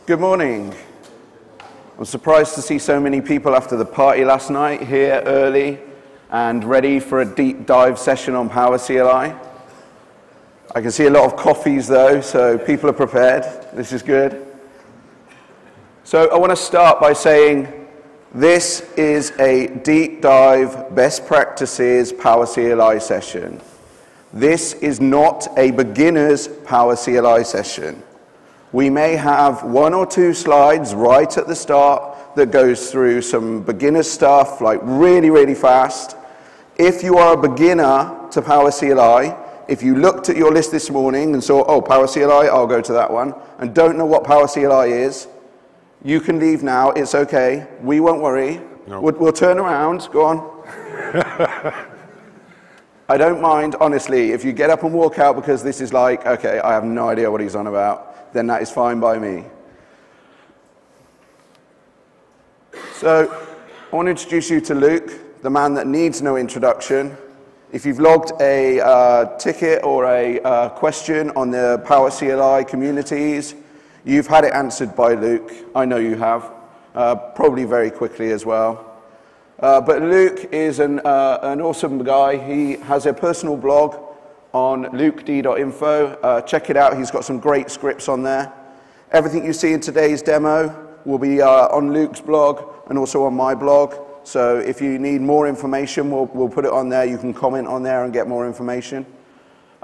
Good morning. I'm surprised to see so many people after the party last night here early and ready for a deep dive session on PowerCLI. I can see a lot of coffees though, so people are prepared. This is good. So I want to start by saying this is a deep dive best practices PowerCLI session. This is not a beginner's PowerCLI session. We may have one or two slides right at the start that goes through some beginner stuff, like really fast. If you are a beginner to PowerCLI, if you looked at your list this morning and saw, oh, PowerCLI, I'll go to that one, and don't know what PowerCLI is, you can leave now. It's okay. We won't worry. No. We'll turn around. Go on. I don't mind, honestly, if you get up and walk out because this is like, okay, I have no idea what he's on about, then that is fine by me. So, I want to introduce you to Luc, the man that needs no introduction. If you've logged a ticket or a question on the PowerCLI communities, you've had it answered by Luc. I know you have, probably very quickly as well. But Luc is an awesome guy. He has a personal blog on lucd.info. Check it out. He's got some great scripts on there. Everything you see in today's demo will be on Luc's blog and also on my blog. So if you need more information, we'll put it on there. You can comment on there and get more information.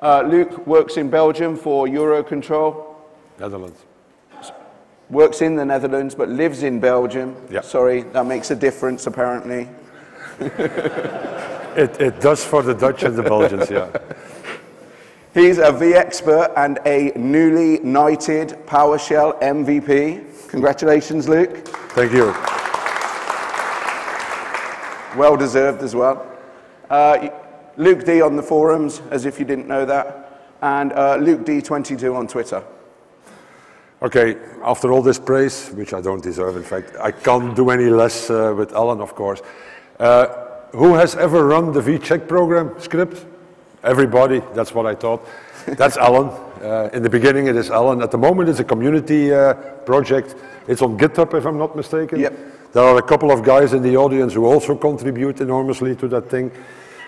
Luc works in Belgium for Eurocontrol. Netherlands. Works in the Netherlands, but lives in Belgium. Yep. Sorry, that makes a difference, apparently. It does for the Dutch and the Belgians, yeah. He's a V-expert and a newly knighted PowerShell MVP. Congratulations, Luc. Thank you. Well deserved as well. Luc D on the forums, as if you didn't know that, and LucD22 on Twitter. Okay, after all this praise, which I don't deserve, in fact, I can't do any less with Alan, of course. Who has ever run the vCheck program script? Everybody, that's what I thought. That's Alan. In the beginning, it is Alan. At the moment, it's a community project. It's on GitHub, if I'm not mistaken. Yep. There are a couple of guys in the audience who also contribute enormously to that thing.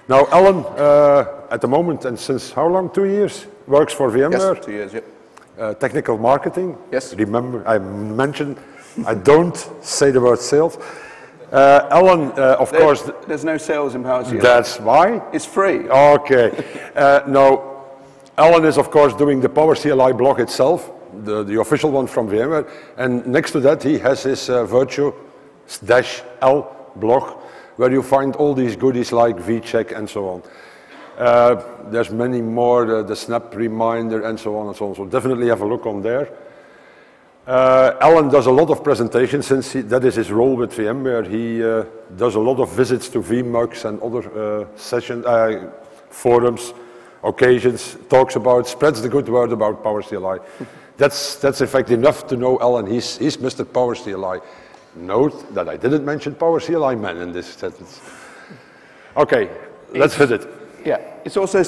Now, Alan, at the moment, and since how long? 2 years? Works for VMware. Yes, 2 years, yep. Technical marketing. Yes. Remember, I mentioned, I don't say the word sales. Alan, of course. There's no sales in PowerCLI. That's why? It's free. Okay. Now, Alan is, of course, doing the PowerCLI blog itself, the official one from VMware. And next to that, he has his Virtue-L blog, where you find all these goodies like vCheck and so on. There's many more, the snap reminder and so on and so on. So definitely have a look on there. Alan does a lot of presentations since that is his role with VMware. He does a lot of visits to vMugs and other forums, occasions, talks about, spreads the good word about PowerCLI. That's in fact enough to know Alan. He's Mr. PowerCLI. Note that I didn't mention PowerCLI man in this sentence. Okay, let's hit it. Yeah, it's also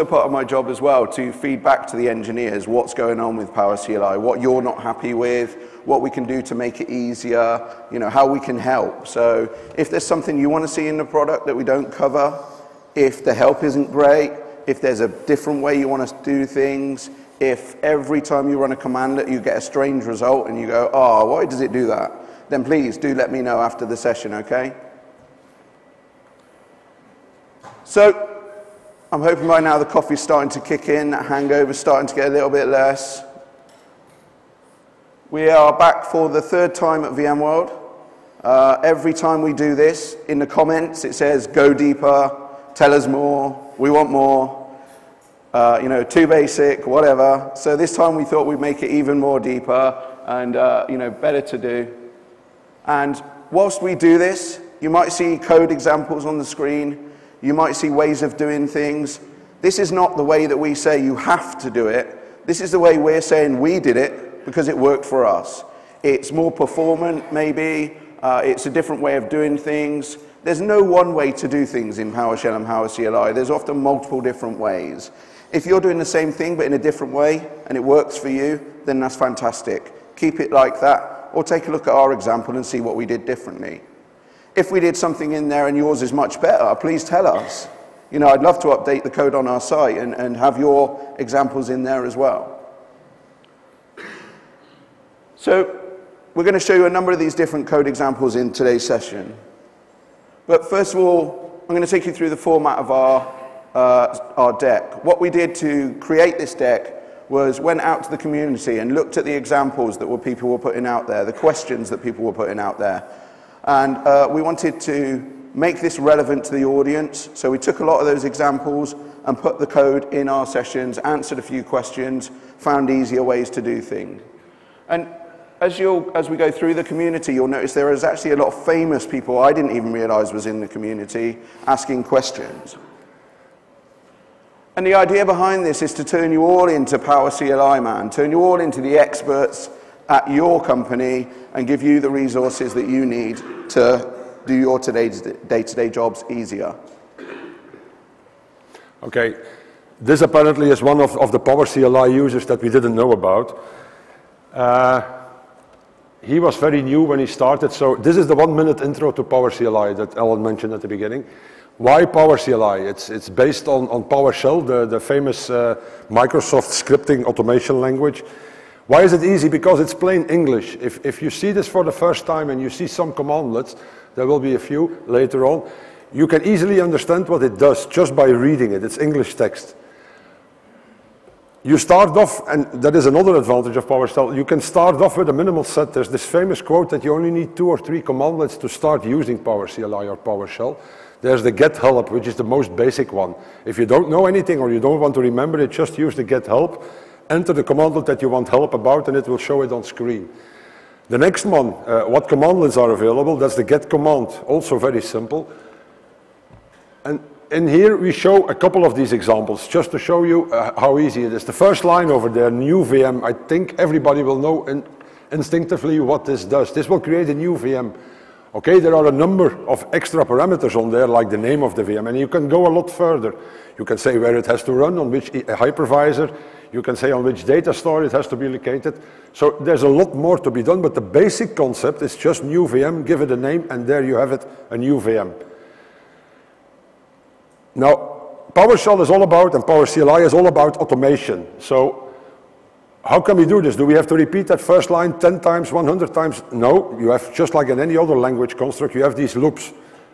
part of my job as well to feed back to the engineers what's going on with PowerCLI, what you're not happy with, what we can do to make it easier, you know, how we can help. So if there's something you want to see in the product that we don't cover, if the help isn't great, if there's a different way you want us to do things, if every time you run a commandlet you get a strange result and you go, oh, why does it do that? Then please do let me know after the session, okay? So, I'm hoping by now the coffee's starting to kick in, that hangover's starting to get a little bit less. We are back for the third time at VMworld. Every time we do this, in the comments it says, go deeper, tell us more, we want more, you know, too basic, whatever. So this time we thought we'd make it even more deeper and, you know, better to do. And whilst we do this, you might see code examples on the screen. You might see ways of doing things. This is not the way that we say you have to do it. This is the way we're saying we did it because it worked for us. It's more performant, maybe. It's a different way of doing things. There's no one way to do things in PowerShell and PowerCLI. There's often multiple different ways. If you're doing the same thing but in a different way and it works for you, then that's fantastic. keep it like that, or take a look at our example and see what we did differently. If we did something in there and yours is much better, please tell us. You know, I'd love to update the code on our site and have your examples in there as well. So we're going to show you a number of these different code examples in today's session. But first of all, I'm going to take you through the format of our deck. What we did to create this deck was went out to the community and looked at the examples that people were putting out there, the questions that people were putting out there. And we wanted to make this relevant to the audience. So we took a lot of those examples and put the code in our sessions, answered a few questions, found easier ways to do things. And as we go through the community, you'll notice there is actually a lot of famous people I didn't even realize was in the community asking questions. And the idea behind this is to turn you all into PowerCLI man, turn you all into the experts at your company and give you the resources that you need to do your day-to-day jobs easier. Okay, this apparently is one of the PowerCLI users that we didn't know about. He was very new when he started, so this is the 1-minute intro to PowerCLI that Alan mentioned at the beginning. Why PowerCLI? It's based on PowerShell, the famous Microsoft scripting automation language. Why is it easy? Because it's plain English. If you see this for the first time and you see some commandlets, there will be a few later on, you can easily understand what it does just by reading it. It's English text. You start off, and that is another advantage of PowerShell, you can start off with a minimal set. There's this famous quote that you only need 2 or 3 commandlets to start using PowerCLI or PowerShell. There's the get help, which is the most basic one. If you don't know anything or you don't want to remember it, just use the get help, enter the commandlet that you want help about, and it will show it on screen. The next one, what commandlets are available, that's the get command, also very simple. And in here we show a couple of these examples just to show you how easy it is. The first line over there, new VM, I think everybody will know instinctively what this does. This will create a new VM. Okay, there are a number of extra parameters on there, like the name of the VM, and you can go a lot further. You can say where it has to run, on which hypervisor. You can say on which data store it has to be located. So there's a lot more to be done, but the basic concept is just new VM, give it a name, and there you have it, a new VM. Now, PowerShell is all about, and PowerCLI is all about automation. So how can we do this? Do we have to repeat that first line 10 times, 100 times? No, you have, just like in any other language construct, you have these loops.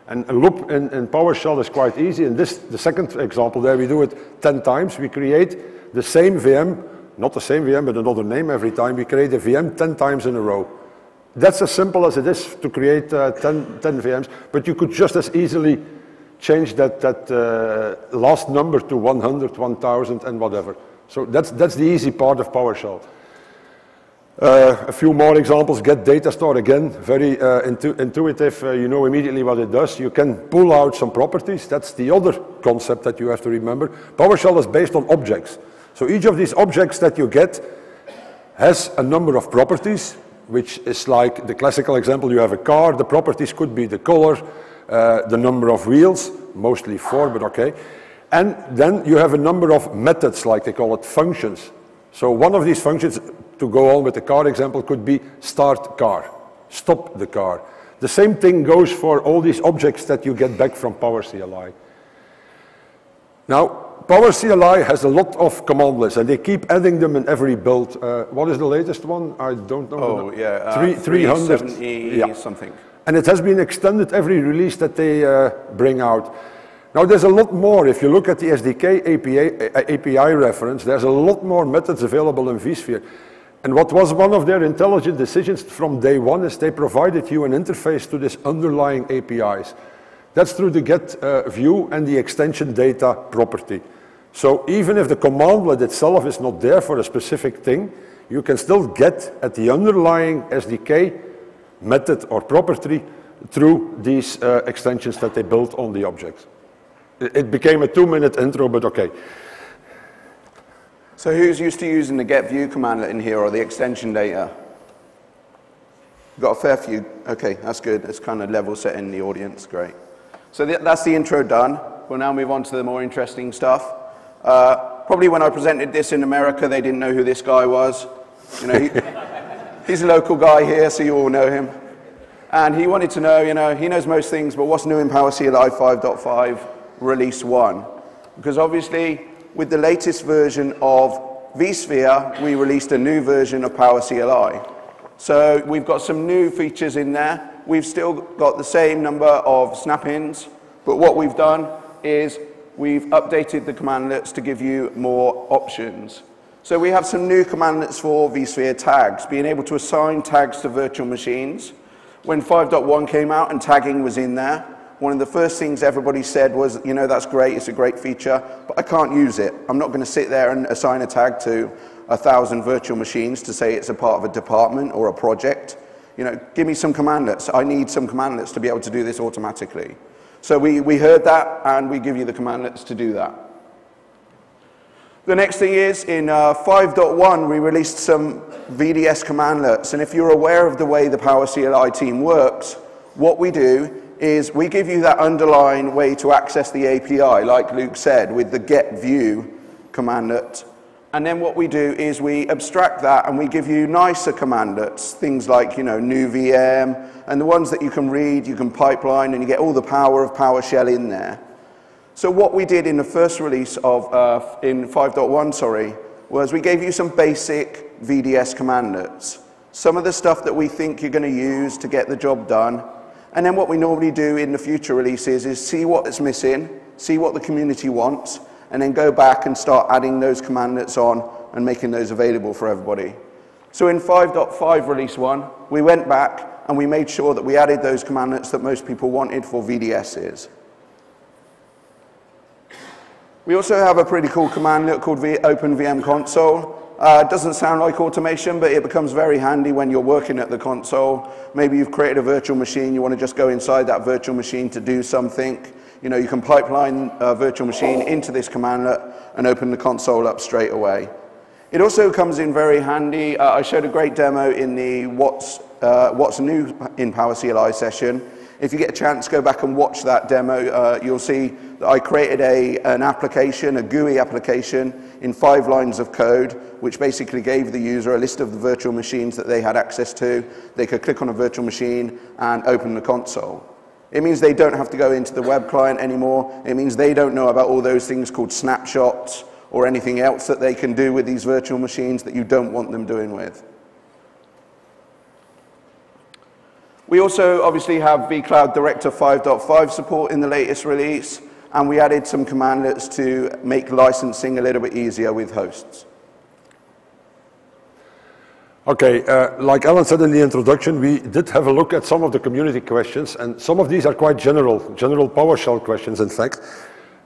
And a loop in PowerShell is quite easy. In this, the second example there, we do it 10 times. We create the same VM, not the same VM, but another name every time. We create a VM 10 times in a row. That's as simple as it is to create 10 VMs, but you could just as easily change that last number to 100, 1000, and whatever. So that's the easy part of PowerShell. A few more examples. Get data store, again, very intuitive. You know immediately what it does. You can pull out some properties. That's the other concept that you have to remember. PowerShell is based on objects. So each of these objects that you get has a number of properties, which is like the classical example. You have a car. The properties could be the color, the number of wheels, mostly 4, but okay. And then you have a number of methods, like they call it functions. So one of these functions, to go on with the car example, could be start car, stop the car. The same thing goes for all these objects that you get back from PowerCLI. Now, PowerCLI has a lot of command lists, and they keep adding them in every build. What is the latest one? I don't know. Oh, yeah, 370 yeah, something. And it has been extended every release that they bring out. Now there's a lot more. If you look at the SDK API reference, there's a lot more methods available in vSphere. And what was one of their intelligent decisions from day one is they provided you an interface to this underlying APIs. That's through the get view and the extension data property. So even if the commandlet itself is not there for a specific thing, you can still get at the underlying SDK method or property through these extensions that they built on the objects. It became a 2-minute intro, but okay. So who's used to using the get view commandlet in here, or the extension data? Got a fair few. Okay, that's good. It's kind of level set in the audience. Great. So that's the intro done. We'll now move on to the more interesting stuff. Probably when I presented this in America, they didn't know who this guy was. You know, He's a local guy here, so you all know him. And he wanted to know, he knows most things, but what's new in PowerCLI 5.5 Release 1? Because obviously, with the latest version of vSphere, we released a new version of PowerCLI. So we've got some new features in there. We've still got the same number of snap-ins, but what we've done is we've updated the commandlets to give you more options. So we have some new commandlets for vSphere tags, being able to assign tags to virtual machines. When 5.1 came out and tagging was in there, one of the first things everybody said was, that's great, it's a great feature, but I can't use it. I'm not going to sit there and assign a tag to 1,000 virtual machines to say it's a part of a department or a project. Give me some commandlets. I need some commandlets to be able to do this automatically. So we heard that, and we give you the commandlets to do that. The next thing is, in 5.1, we released some VDS commandlets. And if you're aware of the way the PowerCLI team works, what we do is we give you that underlying way to access the API, like Luke said, with the get view commandlet. And then what we do is we abstract that and we give you nicer commandlets, things like, new VM, and the ones that you can read, you can pipeline, and you get all the power of PowerShell in there. So what we did in the first release of, in 5.1, was we gave you some basic VDS commandlets. Some of the stuff that we think you're going to use to get the job done. And then what we normally do in the future releases is see what is missing, see what the community wants, and then go back and start adding those commandlets on and making those available for everybody. So in 5.5 release 1, we went back and we made sure that we added those commandlets that most people wanted for VDSs. We also have a pretty cool commandlet called Open VM Console. It doesn't sound like automation, but it becomes very handy when you're working at the console. Maybe you've created a virtual machine, you want to just go inside that virtual machine to do something. You can pipeline a virtual machine into this commandlet and open the console up straight away. It also comes in very handy. I showed a great demo in the what's new in PowerCLI session. If you get a chance, go back and watch that demo. You'll see that I created an application, a GUI application, in 5 lines of code, which basically gave the user a list of the virtual machines that they had access to. They could click on a virtual machine and open the console. It means they don't have to go into the web client anymore. It means they don't know about all those things called snapshots or anything else that they can do with these virtual machines that you don't want them doing with. We also obviously have vCloud Director 5.5 support in the latest release, and we added some commandlets to make licensing a little bit easier with hosts. Okay, like Alan said in the introduction, we did have a look at some of the community questions, and some of these are quite general PowerShell questions, in fact.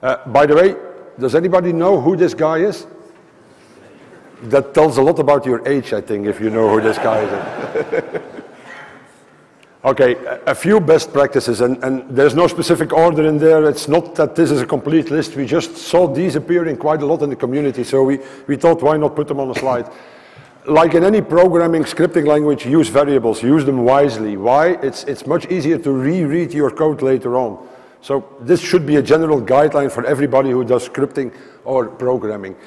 By the way, does anybody know who this guy is? That tells a lot about your age, I think, if you know who this guy is. Okay, a few best practices, and there's no specific order in there. It's not that this is a complete list. We just saw these appearing quite a lot in the community, so we thought, why not put them on a slide? Like in any programming scripting language, use variables, use them wisely. Why? It's much easier to reread your code later on. So this should be a general guideline for everybody who does scripting or programming.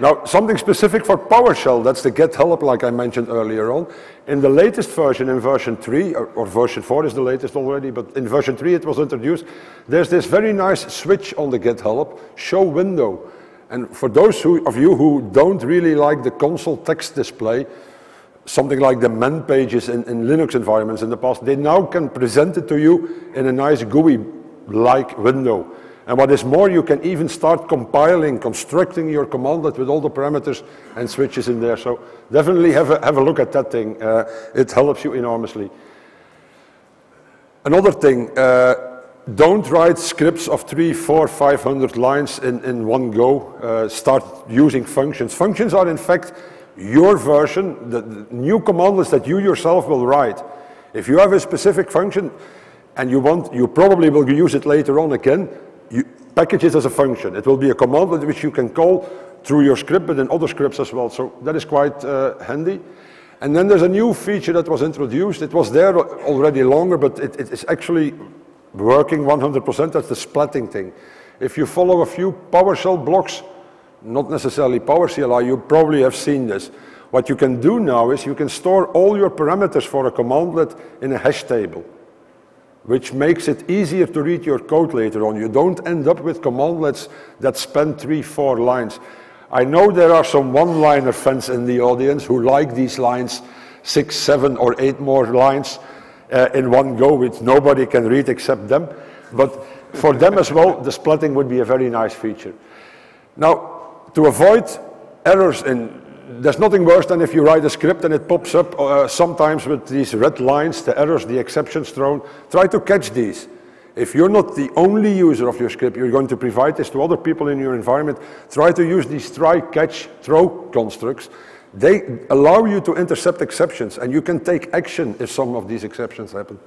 Now, something specific for PowerShell, that's the get help, like I mentioned earlier on. In the latest version, in version 3, or version 4 is the latest already, but in version 3 it was introduced, there's this very nice switch on the get help, show window. And for those of you who don't really like the console text display, something like the man pages in Linux environments in the past, they now can present it to you in a nice GUI-like window. And what is more, you can even start compiling, constructing your commandlet with all the parameters and switches in there. So definitely have a look at that thing. It helps you enormously. Another thing, don't write scripts of 300, 400, 500 lines in one go. Start using functions. Functions are, in fact, your version, the new commandlets that you yourself will write. If you have a specific function and you probably will use it later on again, package it as a function. It will be a commandlet which you can call through your script, but in other scripts as well. So that is quite handy. And then there's a new feature that was introduced. It was there already longer, but it is actually working 100%. That's the splatting thing. If you follow a few PowerShell blocks, not necessarily PowerCLI, you probably have seen this. What you can do now is you can store all your parameters for a commandlet in a hash table, which makes it easier to read your code later on. You don't end up with commandlets that span 3-4 lines. I know there are some one-liner fans in the audience who like these lines, 6, 7, or 8 more lines in one go, which nobody can read except them. But for them as well, the splitting would be a very nice feature. Now, to avoid errors there's nothing worse than if you write a script and it pops up sometimes with these red lines, the errors, the exceptions thrown. Try to catch these. If you're not the only user of your script, you're going to provide this to other people in your environment. Try to use these try, catch, throw constructs. They allow you to intercept exceptions, and you can take action if some of these exceptions happen.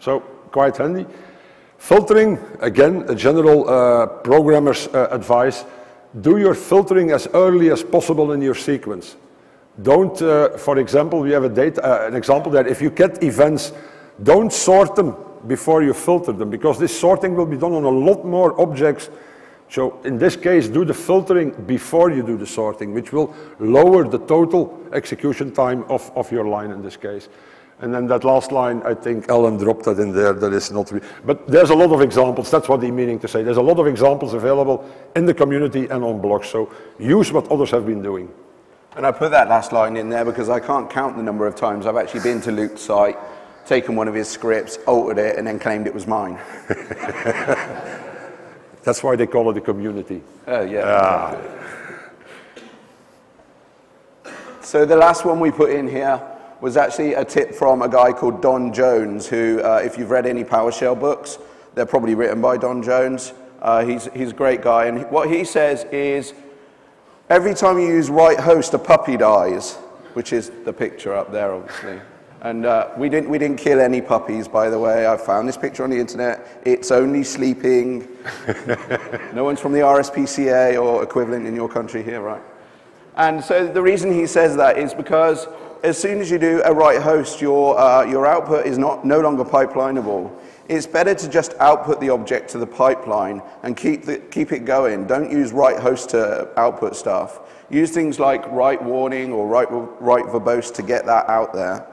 So, quite handy. Filtering, again, a general programmer's advice. Do your filtering as early as possible in your sequence. Don't, for example, we have an example that if you get events, don't sort them before you filter them, because this sorting will be done on a lot more objects. So in this case, do the filtering before you do the sorting, which will lower the total execution time of your line in this case. And then that last line, I think Alan dropped that in there. That is not really, but there's a lot of examples. That's what he's meaning to say. There's a lot of examples available in the community and on blogs. So use what others have been doing. And I put that last line in there because I can't count the number of times I've actually been to Luc's site, taken one of his scripts, altered it, and then claimed it was mine. That's why they call it the community. Yeah. So the last one we put in here was actually a tip from a guy called Don Jones, who, if you've read any PowerShell books, they're probably written by Don Jones. He's a great guy, and what he says is, every time you use write host, a puppy dies, which is the picture up there, obviously. And we didn't kill any puppies, by the way. I found this picture on the internet. It's only sleeping. No one's from the RSPCA or equivalent in your country here, right? And so the reason he says that is because as soon as you do a write host, your output is no longer pipelinable. It's better to just output the object to the pipeline and keep it going. Don't use write host to output stuff. Use things like write warning or write verbose to get that out there.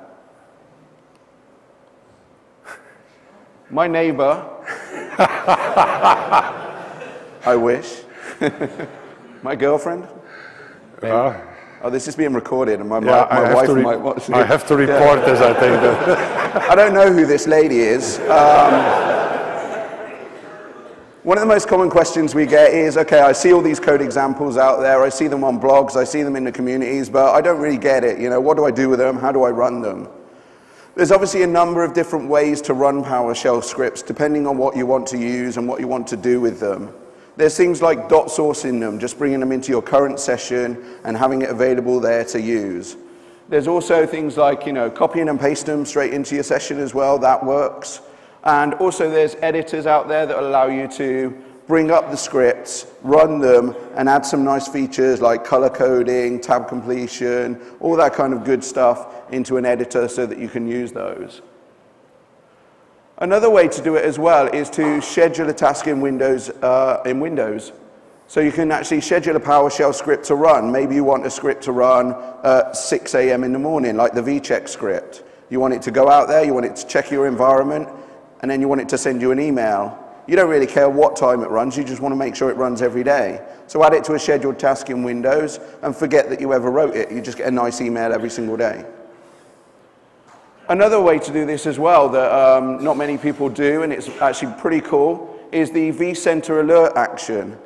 My neighbor, I wish, my girlfriend. Oh, this is being recorded, and my wife might watch it. I have to report this, I think. I don't know who this lady is. One of the most common questions we get is, okay, I see all these code examples out there, I see them on blogs, I see them in the communities, but I don't really get it. You know, what do I do with them? How do I run them? There's obviously a number of different ways to run PowerShell scripts, depending on what you want to use and what you want to do with them. There's things like dot sourcing them, just bringing them into your current session and having it available there to use. There's also things like, you know, copying and pasting them straight into your session as well. That works. And also there's editors out there that allow you to bring up the scripts, run them, and add some nice features like color coding, tab completion, all that kind of good stuff into an editor so that you can use those. Another way to do it as well is to schedule a task in Windows. So you can actually schedule a PowerShell script to run. Maybe you want a script to run at 6 a.m. in the morning, like the vcheck script. You want it to go out there, you want it to check your environment, and then you want it to send you an email. You don't really care what time it runs, you just want to make sure it runs every day. So add it to a scheduled task in Windows and forget that you ever wrote it. You just get a nice email every single day. Another way to do this as well that not many people do, and it's actually pretty cool, is the vCenter alert action.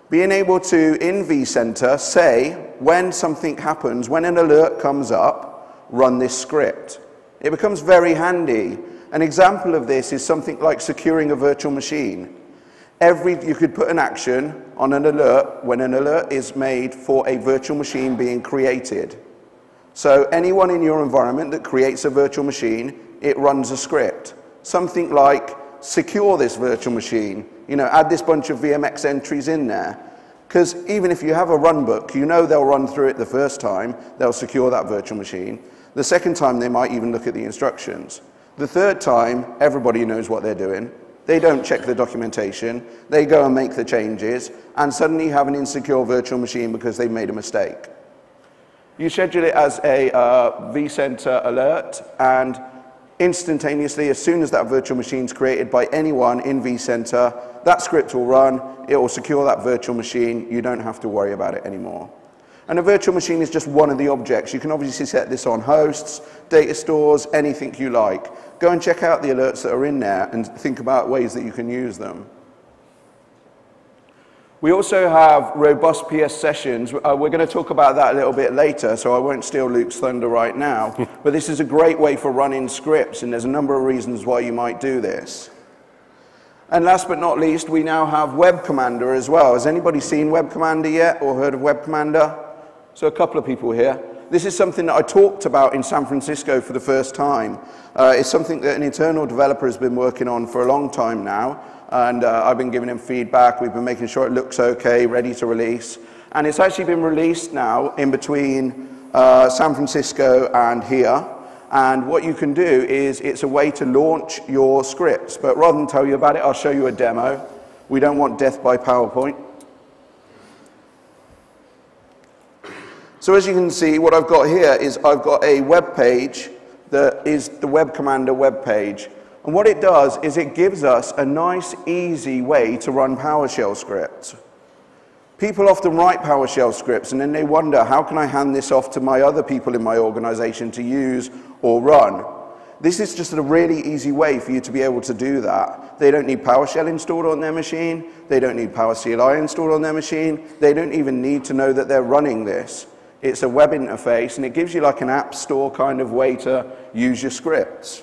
Being able to, in vCenter, say when something happens, when an alert comes up, run this script. It becomes very handy. An example of this is something like securing a virtual machine. You could put an action on an alert when an alert is made for a virtual machine being created. So anyone in your environment that creates a virtual machine, it runs a script. Something like secure this virtual machine, you know, add this bunch of VMX entries in there. Because even if you have a run book, you know they'll run through it the first time, they'll secure that virtual machine. The second time, they might even look at the instructions. The third time, everybody knows what they're doing. They don't check the documentation, they go and make the changes, and suddenly you have an insecure virtual machine because they've made a mistake. You schedule it as a vCenter alert, and instantaneously, as soon as that virtual machine is created by anyone in vCenter, that script will run, it will secure that virtual machine, you don't have to worry about it anymore. And a virtual machine is just one of the objects. You can obviously set this on hosts, data stores, anything you like. Go and check out the alerts that are in there and think about ways that you can use them. We also have robust PS sessions. We're going to talk about that a little bit later, so I won't steal Luc's thunder right now. But this is a great way for running scripts, and there's a number of reasons why you might do this. And last but not least, we now have Web Commander as well. Has anybody seen Web Commander yet or heard of Web Commander? So a couple of people here. This is something that I talked about in San Francisco for the first time. It's something that an internal developer has been working on for a long time now. And I've been giving him feedback. We've been making sure it looks okay, ready to release. And it's actually been released now in between San Francisco and here. And what you can do is it's a way to launch your scripts. But rather than tell you about it, I'll show you a demo. We don't want death by PowerPoint. So as you can see, what I've got here is I've got a web page that is the Web Commander web page. And what it does is it gives us a nice, easy way to run PowerShell scripts. People often write PowerShell scripts and then they wonder, how can I hand this off to my other people in my organization to use or run? This is just a really easy way for you to be able to do that. They don't need PowerShell installed on their machine. They don't need PowerCLI installed on their machine. They don't even need to know that they're running this. It's a web interface and it gives you like an app store kind of way to use your scripts.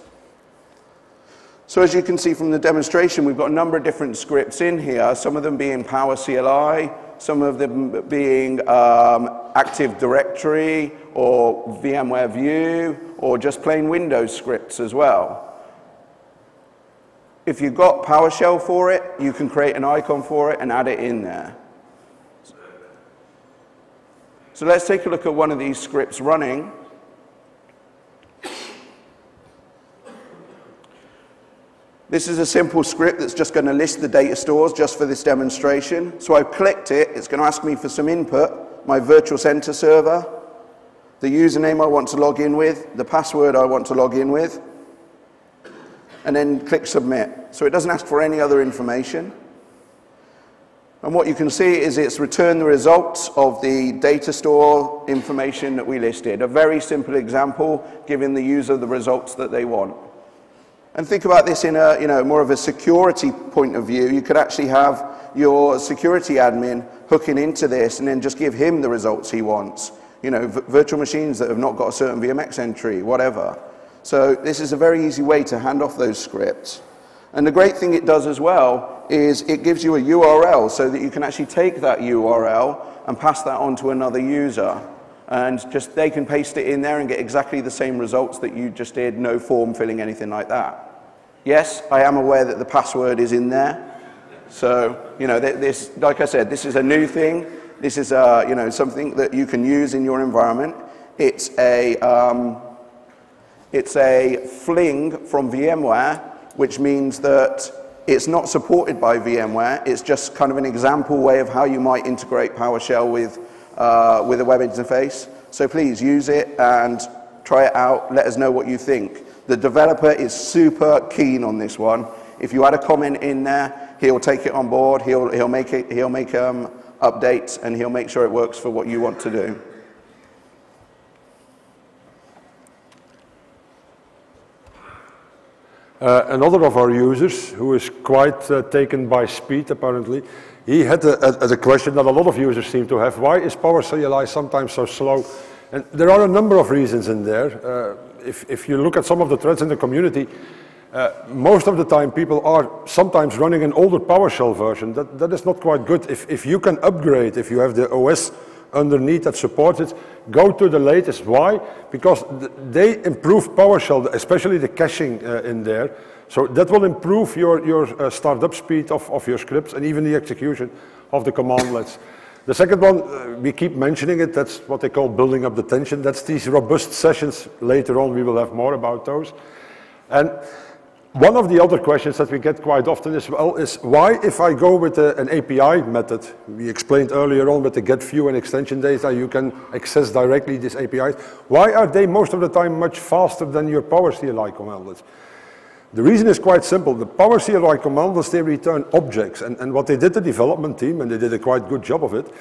So as you can see from the demonstration, we've got a number of different scripts in here, some of them being PowerCLI, some of them being Active Directory or VMware View or just plain Windows scripts as well. If you've got PowerShell for it, you can create an icon for it and add it in there. So let's take a look at one of these scripts running. This is a simple script that's just going to list the data stores just for this demonstration. So I've clicked it. It's going to ask me for some input, my virtual center server, the username I want to log in with, the password I want to log in with, and then click submit. So it doesn't ask for any other information. And what you can see is it's returned the results of the data store information that we listed. A very simple example, giving the user the results that they want. And think about this in a, more of a security point of view. You could actually have your security admin hooking into this and then just give him the results he wants. Virtual machines that have not got a certain VMX entry, whatever. So this is a very easy way to hand off those scripts. And the great thing it does as well is it gives you a URL so that you can actually take that URL and pass that on to another user. And just they can paste it in there and get exactly the same results that you just did, no form filling, anything like that. Yes, I am aware that the password is in there. So, this, like I said, this is a new thing. This is, something that you can use in your environment. It's a fling from VMware, which means that it's not supported by VMware. It's just kind of an example way of how you might integrate PowerShell with a web interface. So please use it and try it out. Let us know what you think. The developer is super keen on this one. If you add a comment in there, he'll take it on board. He'll make updates and he'll make sure it works for what you want to do. Another of our users, who is quite taken by speed apparently, he had a question that a lot of users seem to have. Why is PowerCLI sometimes so slow? And there are a number of reasons in there. If you look at some of the threads in the community, most of the time people are sometimes running an older PowerShell version. That is not quite good. If you can upgrade, if you have the OS underneath that supports it, go to the latest. Why? Because they improve PowerShell, especially the caching in there. So that will improve your startup speed of your scripts and even the execution of the commandlets. The second one, we keep mentioning it, that's what they call building up the tension. That's these robust sessions. Later on we will have more about those. And One of the other questions that we get quite often as well is why, if I go with an API method, we explained earlier on with the get view and extension data, you can access directly these APIs. Why are they most of the time much faster than your PowerCLI commandlets? The reason is quite simple. The PowerCLI commandlets, they return objects. And what they did, the development team, and they did a quite good job of it,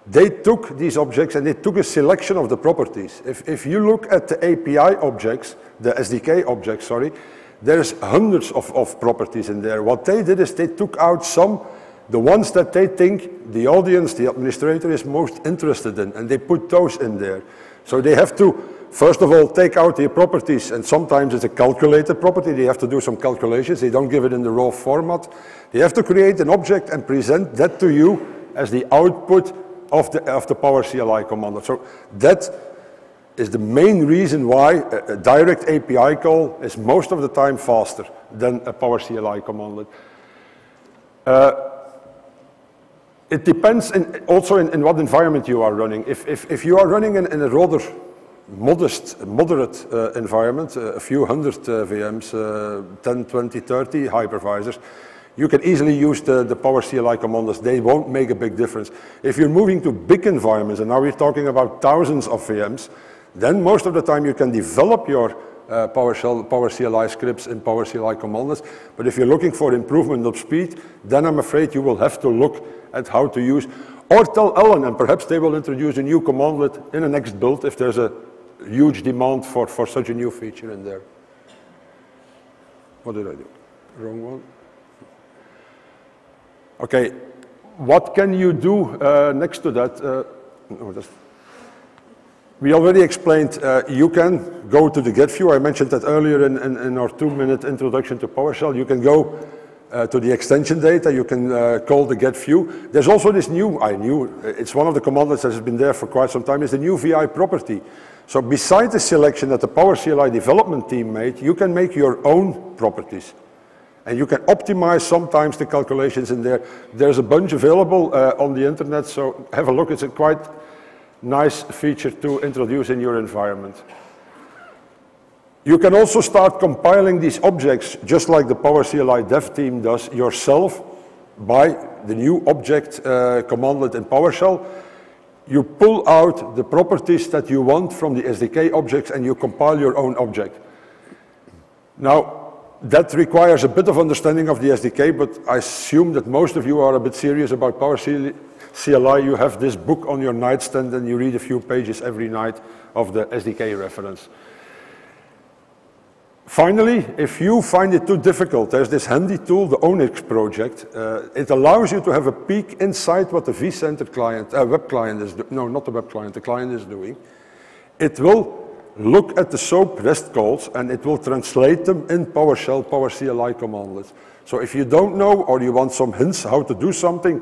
they took these objects and they took a selection of the properties. If you look at the API objects, the SDK objects, sorry, there's hundreds of properties in there. What they did is they took out the ones that they think the audience, the administrator is most interested in, and they put those in there. So they have to, first of all, take out the properties, and sometimes it's a calculated property. They have to do some calculations. They don't give it in the raw format. They have to create an object and present that to you as the output of the PowerCLI command. So that is the main reason why a direct API call is most of the time faster than a PowerCLI commandlet. It depends also in what environment you are running. If you are running in a rather moderate environment, a few hundred VMs, 10, 20, 30 hypervisors, you can easily use the PowerCLI commandlets. They won't make a big difference. If you're moving to big environments, and now we're talking about thousands of VMs, then most of the time you can develop your PowerCLI scripts in PowerCLI commandlets. But if you're looking for improvement of speed, then I'm afraid you will have to look at how to use, or tell Alan, and perhaps they will introduce a new commandlet in the next build if there's a huge demand for such a new feature in there. What did I do? Wrong one. Okay, what can you do next to that? We already explained you can go to the get view. I mentioned that earlier in our 2-minute introduction to PowerShell. You can go to the extension data. You can call the get view. There's also this it's one of the commandlets that has been there for quite some time, is the new VI property. So besides the selection that the PowerCLI development team made, you can make your own properties. And you can optimize sometimes the calculations in there. There's a bunch available on the internet, so have a look. It's a quite nice feature to introduce in your environment. You can also start compiling these objects, just like the PowerCLI dev team does, yourself by the new object commandlet in PowerShell. You pull out the properties that you want from the SDK objects and you compile your own object. Now, that requires a bit of understanding of the SDK, but I assume that most of you are a bit serious about PowerCLI. You have this book on your nightstand and you read a few pages every night of the SDK reference. Finally, if you find it too difficult, there's this handy tool, the Onyx project. It allows you to have a peek inside what the vCenter client, web client is doing. No, not the web client, the client is doing. It will look at the SOAP REST calls and it will translate them in PowerShell, PowerCLI commandlets. So if you don't know or you want some hints how to do something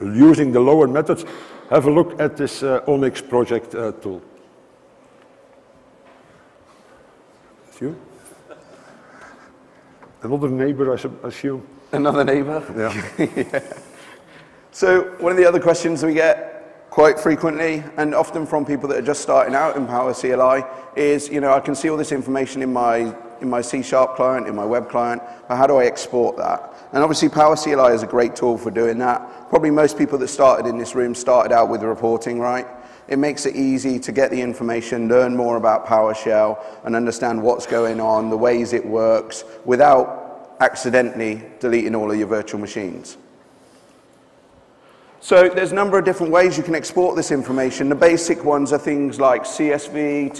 using the lower methods, have a look at this Onyx project tool. That's you? Another neighbor, I assume. Another neighbor? Yeah. Yeah. So one of the other questions we get quite frequently, and often from people that are just starting out in PowerCLI, is, I can see all this information in my C# client, in my web client, but how do I export that? And obviously PowerCLI is a great tool for doing that. Probably most people that started in this room started out with reporting, right? It makes it easy to get the information, learn more about PowerShell, and understand what's going on, the ways it works, without accidentally deleting all of your virtual machines. So there's a number of different ways you can export this information. The basic ones are things like CSV,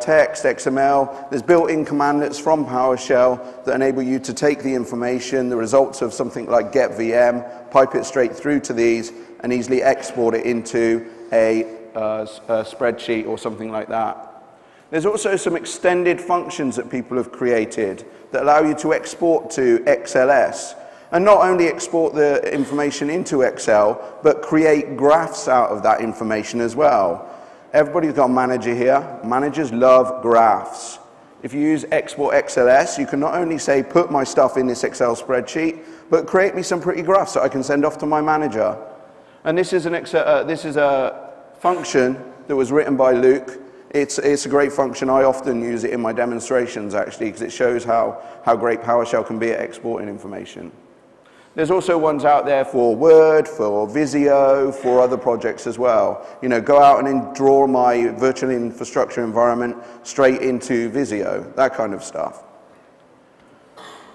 text, XML. There's built-in commandlets from PowerShell that enable you to take the information, the results of something like get VM, pipe it straight through to these, and easily export it into a spreadsheet or something like that. There's also some extended functions that people have created that allow you to export to XLS. And not only export the information into Excel, but create graphs out of that information as well. Everybody's got a manager here. Managers love graphs. If you use Export XLS, you can not only say, put my stuff in this Excel spreadsheet, but create me some pretty graphs that I can send off to my manager. And this is a function that was written by Luc. It's a great function. I often use it in my demonstrations, actually, because it shows how great PowerShell can be at exporting information. There's also ones out there for Word, for Visio, for other projects as well. You know, go out and draw my virtual infrastructure environment straight into Visio, that kind of stuff.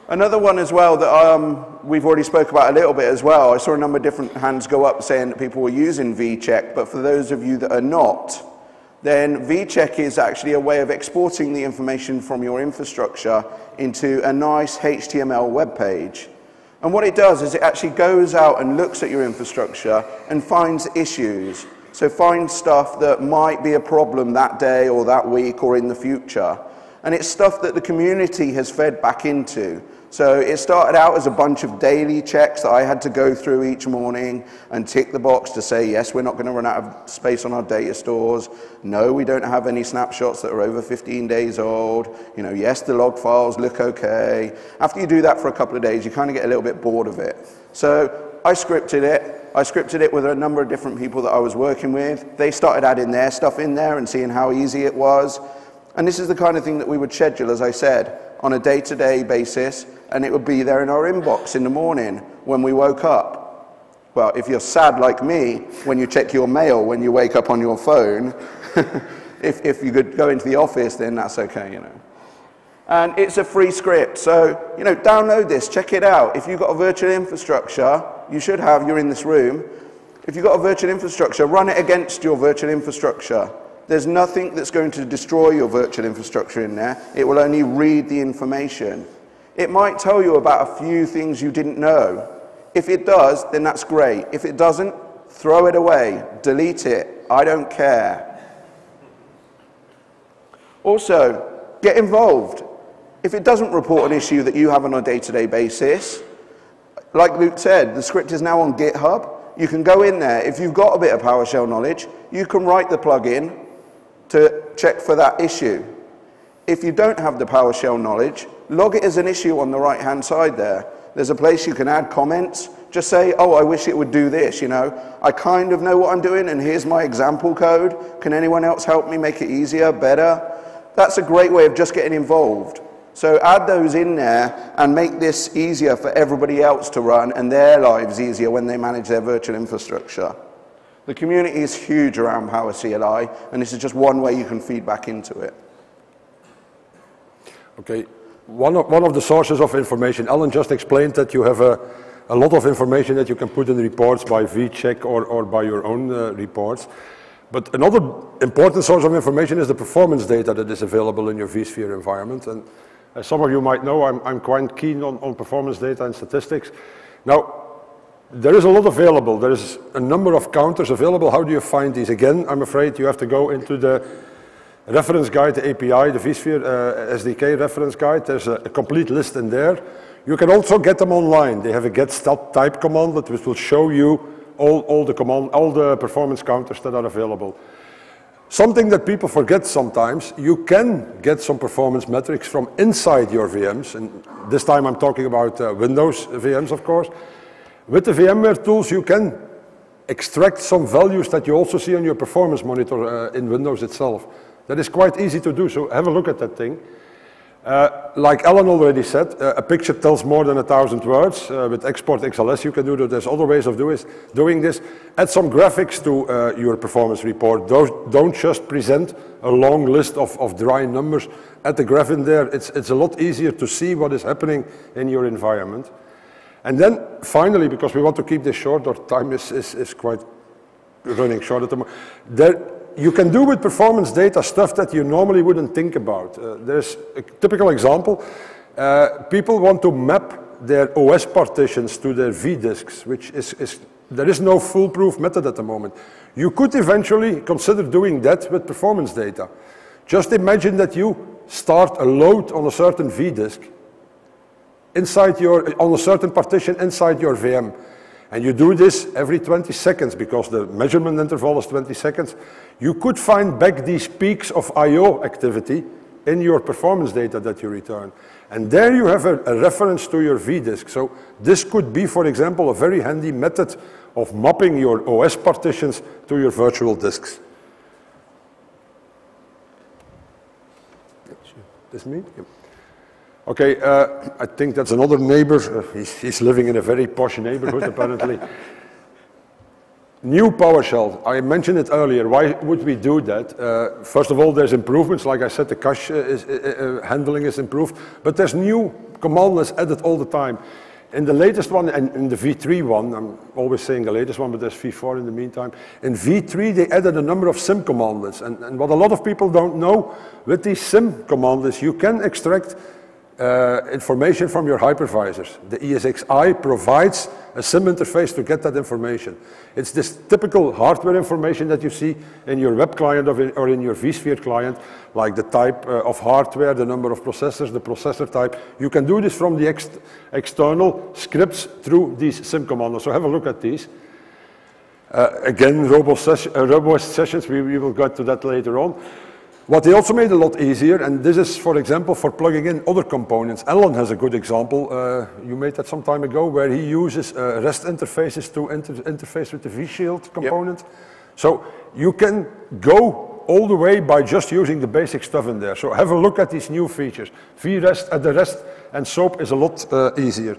Another one as well that we've already spoke about a little bit as well. I saw a number of different hands go up saying that people were using vCheck, but for those of you that are not, then vCheck is actually a way of exporting the information from your infrastructure into a nice HTML web page. And what it does is it actually goes out and looks at your infrastructure and finds issues. So finds stuff that might be a problem that day or that week or in the future. And it's stuff that the community has fed back into. So it started out as a bunch of daily checks that I had to go through each morning and tick the box to say, yes, we're not going to run out of space on our data stores. No, we don't have any snapshots that are over 15 days old. You know, yes, the log files look okay. After you do that for a couple of days, you kind of get a little bit bored of it. So I scripted it. I scripted it with a number of different people that I was working with. They started adding their stuff in there and seeing how easy it was. And this is the kind of thing that we would schedule, as I said, on a day-to-day basis, and it would be there in our inbox in the morning when we woke up. Well, if you're sad like me, when you check your mail when you wake up on your phone, if you could go into the office, then that's okay, you know. And it's a free script, so, you know, download this, check it out. If you've got a virtual infrastructure, you should have, you're in this room. If you've got a virtual infrastructure, run it against your virtual infrastructure. There's nothing that's going to destroy your virtual infrastructure in there. It will only read the information. It might tell you about a few things you didn't know. If it does, then that's great. If it doesn't, throw it away, delete it. I don't care. Also, get involved. If it doesn't report an issue that you have on a day-to-day basis, like Luc said, the script is now on GitHub. You can go in there. If you've got a bit of PowerShell knowledge, you can write the plugin to check for that issue. If you don't have the PowerShell knowledge, log it as an issue on the right-hand side there. There's a place you can add comments. Just say, oh, I wish it would do this, you know. I kind of know what I'm doing, and here's my example code. Can anyone else help me make it easier, better? That's a great way of just getting involved. So add those in there and make this easier for everybody else to run and their lives easier when they manage their virtual infrastructure. The community is huge around PowerCLI, and this is just one way you can feed back into it. Okay, one of the sources of information, Alan just explained that you have a lot of information that you can put in reports by vCheck or by your own reports. But another important source of information is the performance data that is available in your vSphere environment. And as some of you might know, I'm quite keen on performance data and statistics. Now, there is a lot available. There is a number of counters available. How do you find these? Again, I'm afraid you have to go into the reference guide, the API, the vSphere SDK reference guide. There's a complete list in there. You can also get them online. They have a get stat type command that will show you all the performance counters that are available. Something that people forget sometimes, you can get some performance metrics from inside your VMs. And this time I'm talking about Windows VMs, of course. With the VMware tools, you can extract some values that you also see on your performance monitor in Windows itself. That is quite easy to do, so have a look at that thing. Like Alan already said, a picture tells more than 1,000 words. With export XLS you can do that. There's other ways of doing this. Add some graphics to your performance report. Don't just present a long list of dry numbers. Add the graph in there. It's a lot easier to see what is happening in your environment. And then finally, because we want to keep this short, our time is quite running short at the moment. You can do with performance data stuff that you normally wouldn't think about. There's a typical example. People want to map their OS partitions to their vDisks, which there is no foolproof method at the moment. You could eventually consider doing that with performance data. Just imagine that you start a load on a certain vDisk on a certain partition inside your VM. And you do this every 20 seconds because the measurement interval is 20 seconds. You could find back these peaks of I/O activity in your performance data that you return. And there you have a reference to your vDisk. So this could be, for example, a very handy method of mapping your OS partitions to your virtual disks. This me? Yep. Okay, I think that's another neighbor. He's living in a very posh neighborhood, apparently. New PowerShell, I mentioned it earlier. Why would we do that? First of all, there's improvements. Like I said, the cache handling is improved, but there's new command lines added all the time. In the latest one, and in the V3 one, I'm always saying the latest one, but there's V4 in the meantime. In V3, they added a number of SIM command lists. And what a lot of people don't know, with these SIM command lists, you can extract information from your hypervisors. The ESXi provides a SIM interface to get that information. It's this typical hardware information that you see in your web client or in your vSphere client, like the type of hardware, the number of processors, the processor type. You can do this from the external scripts through these SIM commands. So have a look at these. Again, robust sessions, we will get to that later on. What they also made a lot easier, and this is, for example, for plugging in other components. Alan has a good example. You made that some time ago, where he uses REST interfaces to interface with the vShield component. Yep. So you can go all the way by just using the basic stuff in there. So have a look at these new features. VREST at the REST and SOAP is a lot easier.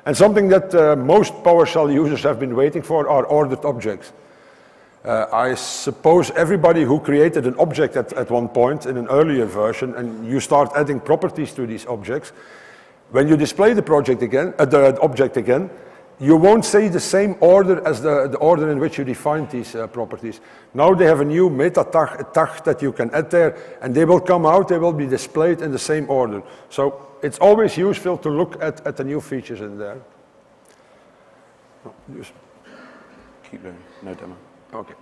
And something that most PowerShell users have been waiting for are ordered objects. I suppose everybody who created an object at one point in an earlier version, and you start adding properties to these objects, when you display the project again, the object again, you won't see the same order as the order in which you defined these properties. Now they have a new meta tag that you can add there, and they will come out, they will be displayed in the same order. So it's always useful to look at the new features in there. Just keep going, no demo. Okay.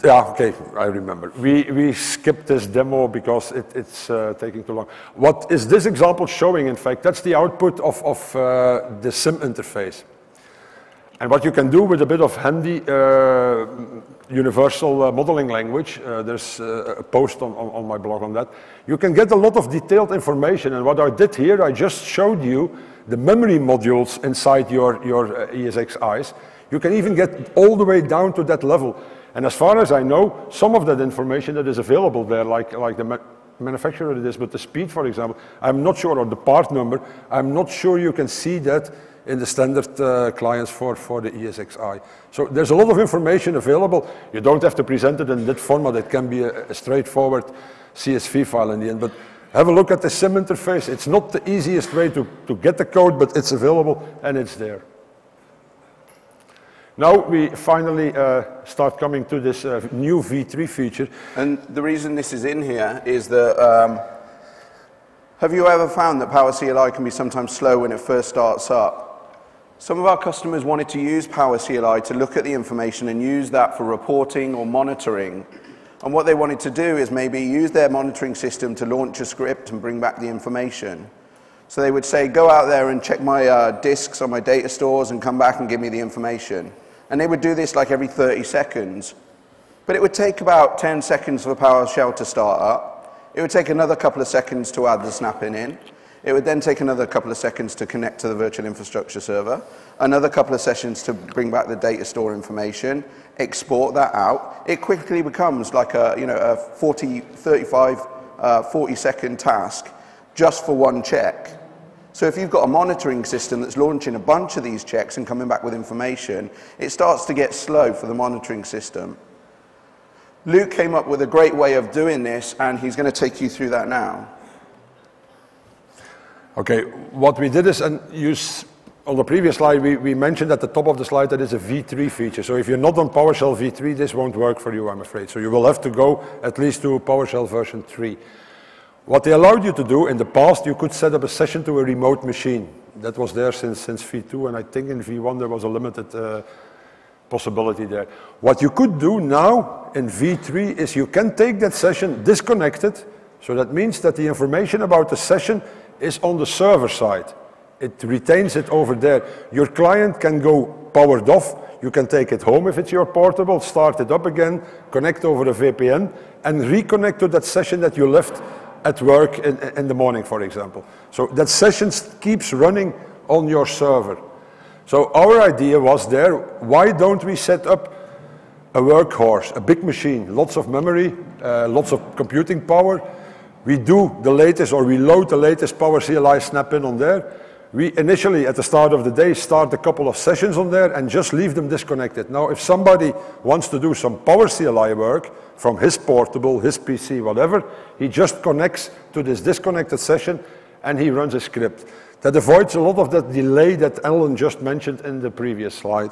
Yeah, okay, I remember. We skipped this demo because it's taking too long. What is this example showing, in fact? That's the output of the SIM interface. And what you can do with a bit of handy universal modeling language, there's a post on my blog on that, you can get a lot of detailed information. And what I did here, I just showed you the memory modules inside your ESXis. You can even get all the way down to that level. And as far as I know, some of that information that is available there, like the manufacturer it is, but the speed, for example, I'm not sure, or the part number, I'm not sure you can see that in the standard clients for the ESXi. So there's a lot of information available. You don't have to present it in that format. It can be a straightforward CSV file in the end. But have a look at the SIM interface. It's not the easiest way to get the code, but it's available and it's there. Now we finally start coming to this new V3 feature. And the reason this is in here is that, have you ever found that PowerCLI can be sometimes slow when it first starts up? Some of our customers wanted to use PowerCLI to look at the information and use that for reporting or monitoring. And what they wanted to do is maybe use their monitoring system to launch a script and bring back the information. So they would say, go out there and check my disks on my data stores and come back and give me the information. And they would do this like every 30 seconds. But it would take about 10 seconds for PowerShell to start up. It would take another couple of seconds to add the snapping in. It would then take another couple of seconds to connect to the virtual infrastructure server. Another couple of sessions to bring back the data store information, export that out. It quickly becomes like a 40-second task just for one check. So if you've got a monitoring system that's launching a bunch of these checks and coming back with information, it starts to get slow for the monitoring system. Luc came up with a great way of doing this, and he's going to take you through that now. Okay, what we did is, and on the previous slide, we mentioned at the top of the slide that it's a V3 feature. So if you're not on PowerShell V3, this won't work for you, I'm afraid. So you will have to go at least to PowerShell version 3. What they allowed you to do in the past, you could set up a session to a remote machine. That was there since V2, and I think in V1 there was a limited possibility there. What you could do now in V3 is you can take that session, disconnect it, so that means that the information about the session is on the server side. It retains it over there. Your client can go powered off. You can take it home if it's your portable, start it up again, connect over a VPN, and reconnect to that session that you left at work in the morning, for example. So that session keeps running on your server. So our idea was there, why don't we set up a workhorse, a big machine, lots of memory, lots of computing power, we do the latest, or we load the latest PowerCLI snap-in on there. We initially, at the start of the day, start a couple of sessions on there and just leave them disconnected. Now, if somebody wants to do some PowerCLI work from his portable, his PC, whatever, he just connects to this disconnected session and he runs a script. That avoids a lot of that delay that Alan just mentioned in the previous slide.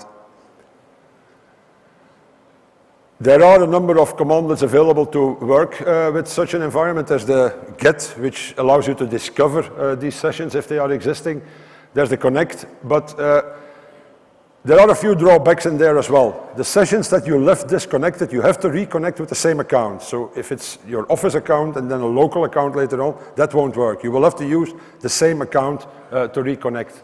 There are a number of commandlets available to work with such an environment. There's the get, which allows you to discover these sessions if they are existing. There's the connect, but there are a few drawbacks in there as well. The sessions that you left disconnected, you have to reconnect with the same account. So if it's your office account and then a local account later on, that won't work. You will have to use the same account to reconnect.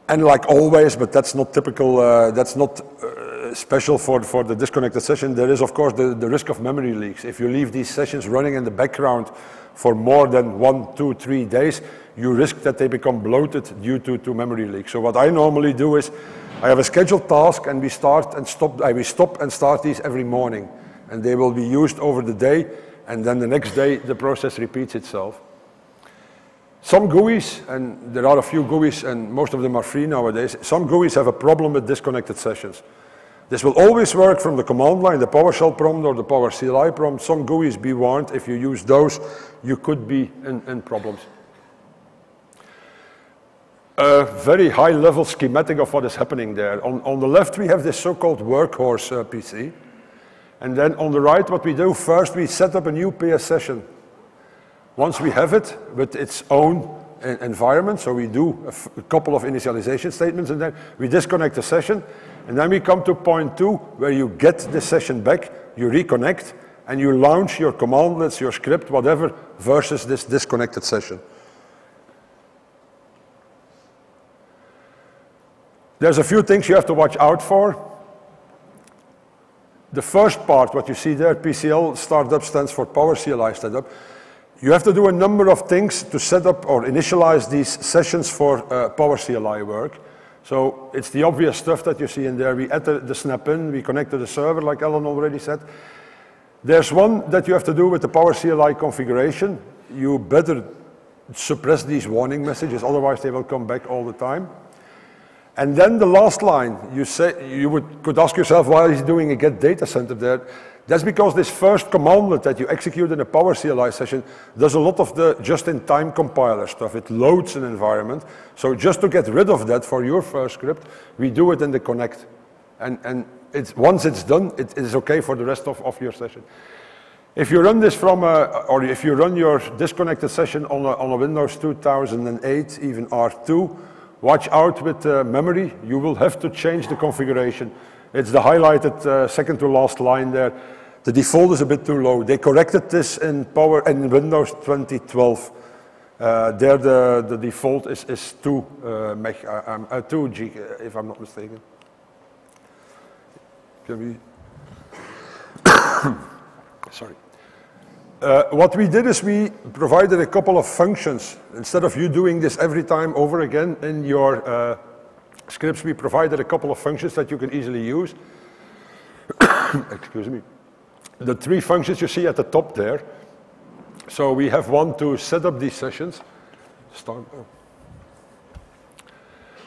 And like always, but that's not typical, that's not special for the disconnected session, there is of course the risk of memory leaks. If you leave these sessions running in the background for more than 1, 2, 3 days, you risk that they become bloated due to memory leaks. So what I normally do is, I have a scheduled task and we stop and start these every morning. And they will be used over the day, and then the next day the process repeats itself. Some GUIs, and there are a few GUIs and most of them are free nowadays, some GUIs have a problem with disconnected sessions. This will always work from the command line, the PowerShell prompt or the PowerCLI prompt. Some GUIs, be warned, if you use those, you could be in problems. A very high level schematic of what is happening there. On the left we have this so-called workhorse PC. And then on the right what we do, first we set up a new PS session. Once we have it with its own environment, so we do a couple of initialization statements and then we disconnect the session. And then we come to point 2, where you get the session back, you reconnect, and you launch your commandlets, your script, whatever, versus this disconnected session. There's a few things you have to watch out for. The first part, what you see there, PCL startup stands for PowerCLI startup. You have to do a number of things to set up or initialize these sessions for PowerCLI work. So it's the obvious stuff that you see in there. We add the snap-in, we connect to the server, like Alan already said. There's one that you have to do with the PowerCLI configuration. You better suppress these warning messages, otherwise they will come back all the time. And then the last line, could ask yourself, why is he doing a get data center there? That's because this first commandlet that you execute in a PowerCLI session does a lot of the just-in-time compiler stuff. It loads an environment. So just to get rid of that for your first script, we do it in the connect. And once it's done, it is okay for the rest of your session. If you run this or if you run your disconnected session on a Windows 2008, even R2, watch out with memory. You will have to change the configuration. It's the highlighted second to last line there. The default is a bit too low. They corrected this in Windows 2012. There the default is 2 gig, if I'm not mistaken. Can we? Sorry. What we did is we provided a couple of functions. Instead of you doing this every time over again in your scripts, we provided a couple of functions that you can easily use. Excuse me. The 3 functions you see at the top there. So we have one to set up these sessions.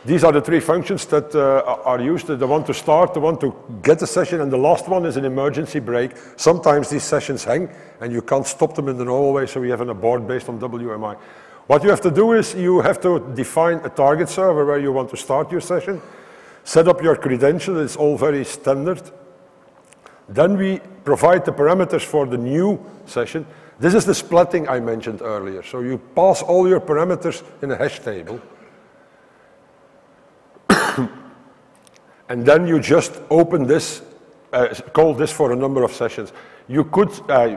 These are the 3 functions that are used. The one to start, the one to get the session, and the last one is an emergency break. Sometimes these sessions hang and you can't stop them in the normal way, so we have an abort based on WMI. What you have to do is you have to define a target server where you want to start your session, set up your credentials, it's all very standard. Then we provide the parameters for the new session. This is the splatting I mentioned earlier. So you pass all your parameters in a hash table. And then you just open this, call this for a number of sessions. You could,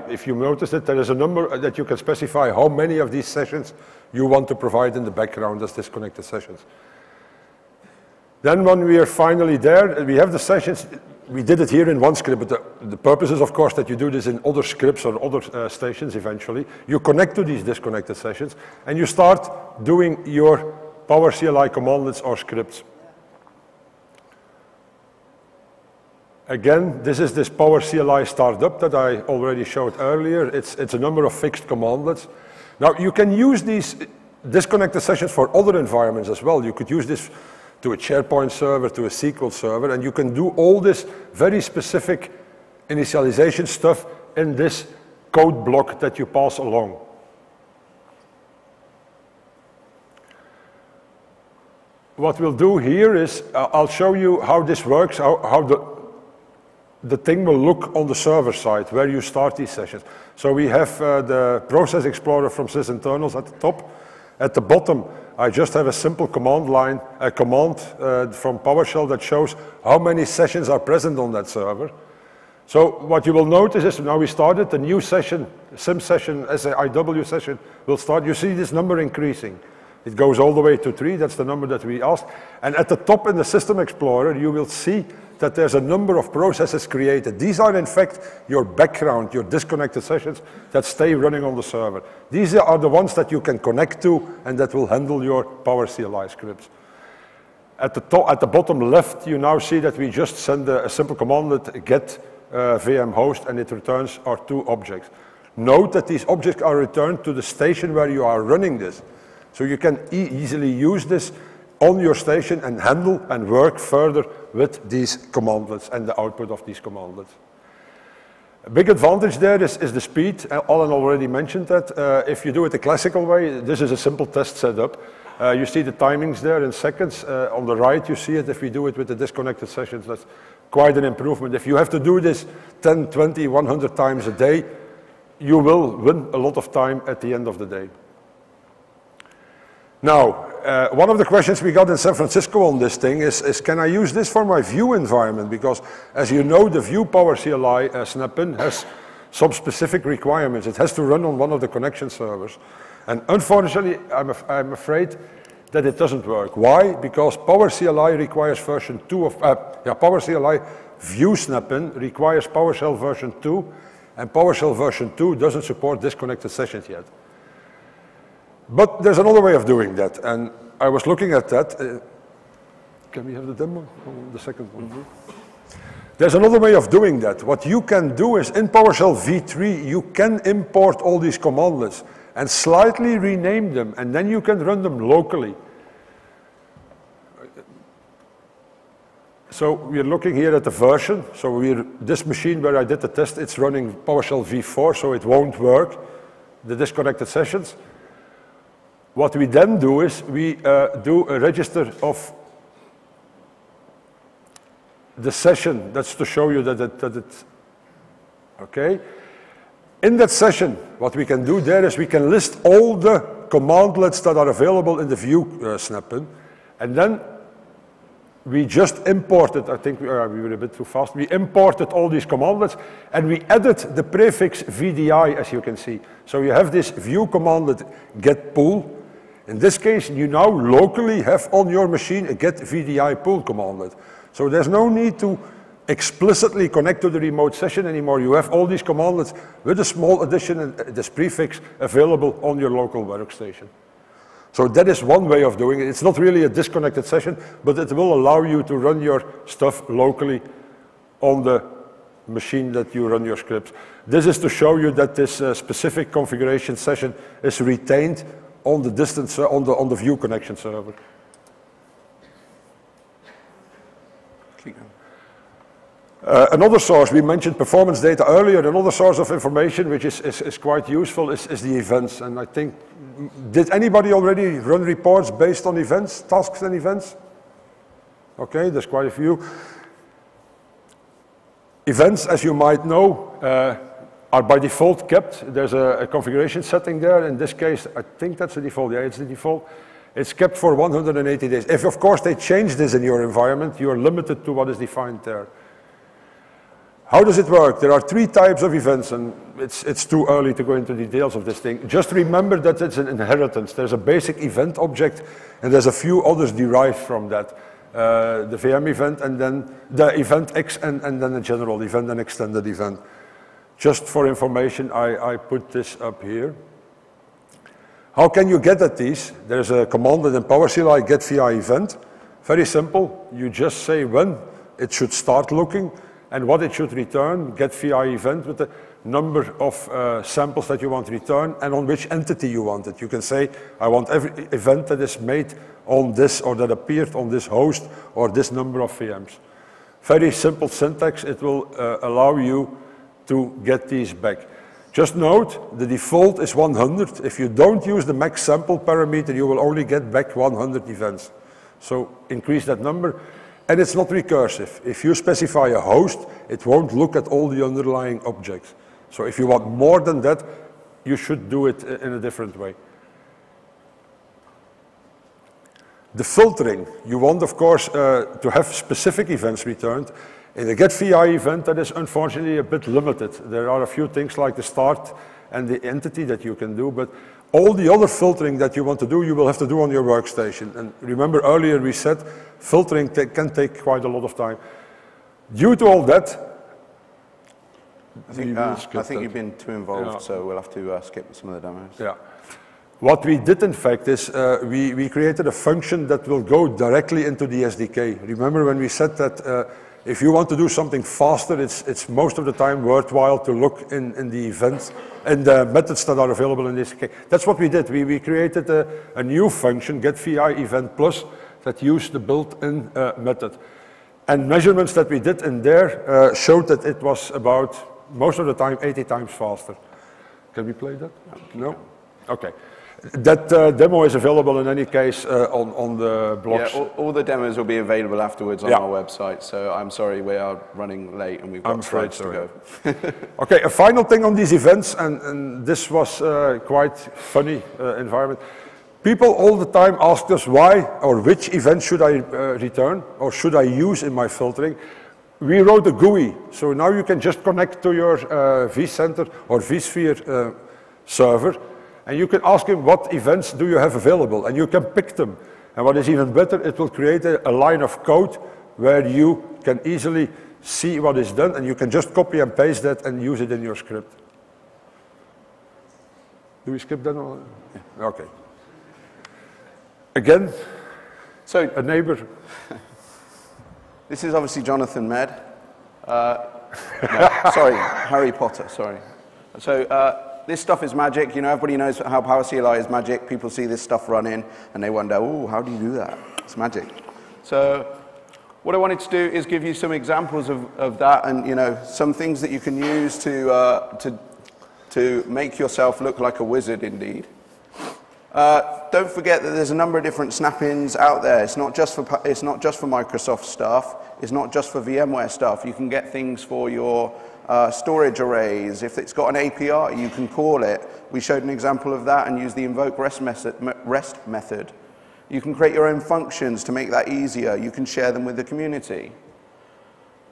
if you notice it, there is a number that you can specify how many of these sessions you want to provide in the background as disconnected sessions. Then when we are finally there, we have the sessions. We did it here in one script, but the purpose is, of course, that you do this in other scripts or other stations eventually. You connect to these disconnected sessions, and you start doing your PowerCLI commandlets or scripts. Again, this is this PowerCLI startup that I already showed earlier. It's a number of fixed commandlets. Now, you can use these disconnected sessions for other environments as well. You could use this to a SharePoint server, to a SQL server, and you can do all this very specific initialization stuff in this code block that you pass along. What we'll do here is, I'll show you how this works, how the thing will look on the server side, where you start these sessions. So we have the Process Explorer from sysinternals at the top. At the bottom, I just have a simple command line, a command from PowerShell that shows how many sessions are present on that server. So what you will notice is now we started a new session, SIM session, SAIW session will start. You see this number increasing. It goes all the way to 3, that's the number that we asked. And at the top in the System Explorer, you will see that there's a number of processes created. These are in fact your background, your disconnected sessions that stay running on the server. These are the ones that you can connect to and that will handle your PowerCLI scripts. At the bottom left, you now see that we just send a simple commandlet get VM host, and it returns our 2 objects. Note that these objects are returned to the station where you are running this. So you can easily use this on your station and handle and work further with these commandlets and the output of these commandlets. A big advantage there is the speed. Alan already mentioned that. If you do it the classical way, this is a simple test setup. You see the timings there in seconds. On the right, you see it. If we do it with the disconnected sessions, that's quite an improvement. If you have to do this 10, 20, 100 times a day, you will win a lot of time at the end of the day. Now, one of the questions we got in San Francisco on this thing is can I use this for my Vue environment? Because as you know, the Vue PowerCLI snap-in has some specific requirements. It has to run on one of the connection servers. And unfortunately, I'm afraid that it doesn't work. Why? Because PowerCLI requires version 2 of, PowerCLI Vue snap-in requires PowerShell version 2, and PowerShell version 2 doesn't support disconnected sessions yet. But there's another way of doing that, and I was looking at that. Can we have the demo? The second one. Mm-hmm. There's another way of doing that. What you can do is in PowerShell v3, you can import all these commandlets and slightly rename them, and then you can run them locally. So we're looking here at the version. So this machine where I did the test, it's running PowerShell v4, so it won't work, the disconnected sessions. What we then do is we do a register of the session. That's to show you that it's okay. In that session, what we can do there is we can list all the commandlets that are available in the Vue snap-in, and then we just imported, I think we were a bit too fast, we imported all these commandlets and we added the prefix VDI, as you can see. So you have this Vue commandlet get pool. In this case, you now locally have on your machine a get VDI pool commandlet. So there's no need to explicitly connect to the remote session anymore. You have all these commandlets with a small addition and this prefix available on your local workstation. So that is one way of doing it. It's not really a disconnected session, but it will allow you to run your stuff locally on the machine that you run your scripts. This is to show you that this specific configuration session is retained on the distance on the Vue connection server. Another source, we mentioned performance data earlier, another source of information which is quite useful is the events. And I think, did anybody already run reports based on events, tasks and events? Okay, there's quite a few. Events, as you might know, are by default kept. There's a configuration setting there. In this case, I think that's the default. Yeah, it's the default. It's kept for 180 days. If, of course, they change this in your environment, you're limited to what is defined there. How does it work? There are 3 types of events, and it's too early to go into details of this thing. Just remember that it's an inheritance. There's a basic event object, and there's a few others derived from that. The VM event, and then the event X, and then a general event and extended event. Just for information, I put this up here. How can you get at these? There's a command in PowerCLI get via event. Very simple. You just say when it should start looking, and what it should return, get VI event with the number of samples that you want to return and on which entity you want it. You can say, I want every event that is made on this or that appeared on this host or this number of VMs. Very simple syntax. It will allow you to get these back. Just note, the default is 100. If you don't use the max sample parameter, you will only get back 100 events. So increase that number. And it's not recursive. If you specify a host, it won't look at all the underlying objects. So if you want more than that, you should do it in a different way. The filtering, you want, of course, to have specific events returned. In the getVI event, that is unfortunately a bit limited. There are a few things like the start and the entity that you can do, but all the other filtering that you want to do, you will have to do on your workstation. And remember earlier we said filtering can take quite a lot of time. Due to all that, I think you've been too involved, so we'll have to skip some of the demos. Yeah. What we did, in fact, is we created a function that will go directly into the SDK. Remember when we said that if you want to do something faster, it's most of the time worthwhile to look in the events and the methods that are available in the SDK. That's what we did. We created a new function, getVI event plus, that used the built-in method. And measurements that we did in there showed that it was about, most of the time, 80 times faster. Can we play that? No? Okay. That demo is available in any case on the blogs. Yeah, all the demos will be available afterwards on our website, so I'm sorry we are running late and we've got slides to go. Okay, a final thing on these events, and this was quite funny environment. People all the time ask us why or which event should I return or should I use in my filtering. We wrote a GUI, so now you can just connect to your vCenter or vSphere server, and you can ask him what events do you have available, and you can pick them. And what is even better, it will create a line of code where you can easily see what is done, and you can just copy and paste that and use it in your script. Do we skip that? Yeah. Okay. Again, so a neighbor. This is obviously Jonathan Med. No, sorry, Harry Potter, sorry. So this stuff is magic. You know, everybody knows how PowerCLI is magic. People see this stuff running and they wonder, oh, how do you do that? It's magic. So what I wanted to do is give you some examples of that and, you know, some things that you can use to make yourself look like a wizard indeed. Don't forget that there's a number of different snap-ins out there. It's not just for Microsoft stuff. It's not just for VMware stuff. You can get things for your storage arrays. If it's got an API, you can call it. We showed an example of that and use the invoke REST method. You can create your own functions to make that easier. You can share them with the community.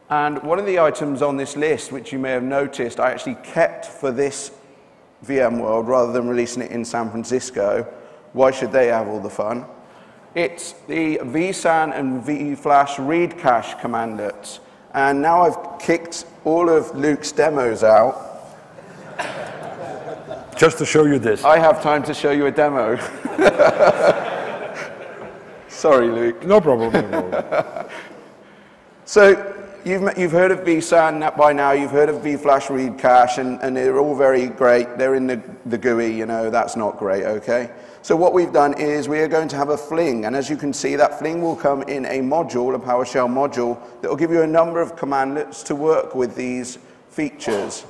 And one of the items on this list, which you may have noticed, I actually kept for this VMworld rather than releasing it in San Francisco. Why should they have all the fun? It's the vSAN and VFlash read cache commandlets. And now I've kicked all of Luc's demos out. Just to show you this. I have time to show you a demo. Sorry, Luc. No problem. No problem. So you've heard of vSAN by now. You've heard of VFlash read cache, and they're all very great. They're in the GUI, you know. That's not great, okay? So what we've done is we are going to have a fling, and as you can see, that fling will come in a module, a PowerShell module, that will give you a number of commandlets to work with these features.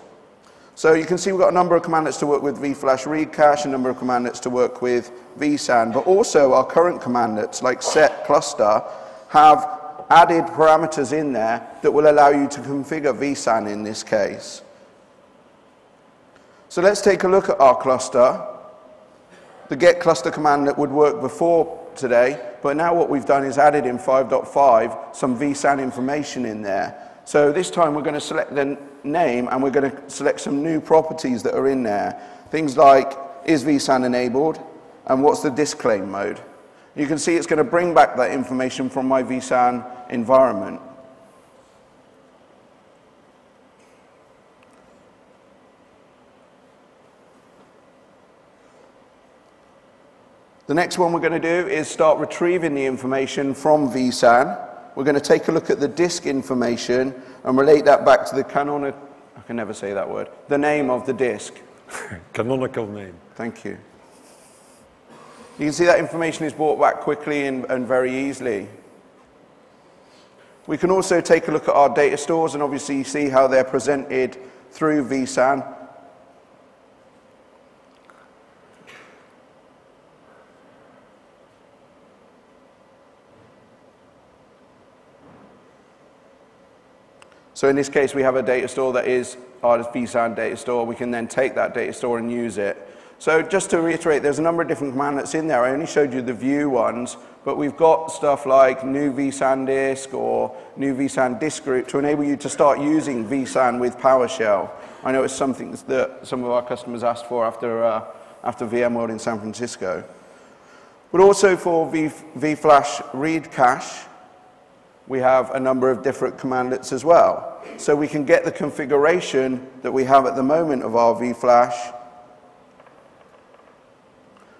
So you can see we've got a number of commandlets to work with VFlash read cache, a number of commandlets to work with vSAN, but also our current commandlets, like set cluster, have added parameters in there that will allow you to configure vSAN in this case. So let's take a look at our cluster. The get cluster commandlet would work before today, but now what we've done is added in 5.5 some vSAN information in there. So this time we're going to select the name and we're going to select some new properties that are in there. Things like, is vSAN enabled? And what's the disclaim mode? You can see it's going to bring back that information from my vSAN environment. The next one we're going to do is start retrieving the information from vSAN. we're going to take a look at the disk information and relate that back to the canonical, I can never say that word, the name of the disk. Canonical name. Thank you. You can see that information is brought back quickly and very easily. We can also take a look at our data stores and obviously see how they're presented through vSAN. So in this case, we have a data store that is our vSAN data store. We can then take that data store and use it. So just to reiterate, there's a number of different commandlets in there. I only showed you the view ones, but we've got stuff like new vSAN disk or new vSAN disk group to enable you to start using vSAN with PowerShell. I know it's something that some of our customers asked for after VMworld in San Francisco. But also for VFlash read cache, we have a number of different commandlets as well. So we can get the configuration that we have at the moment of our vFlash.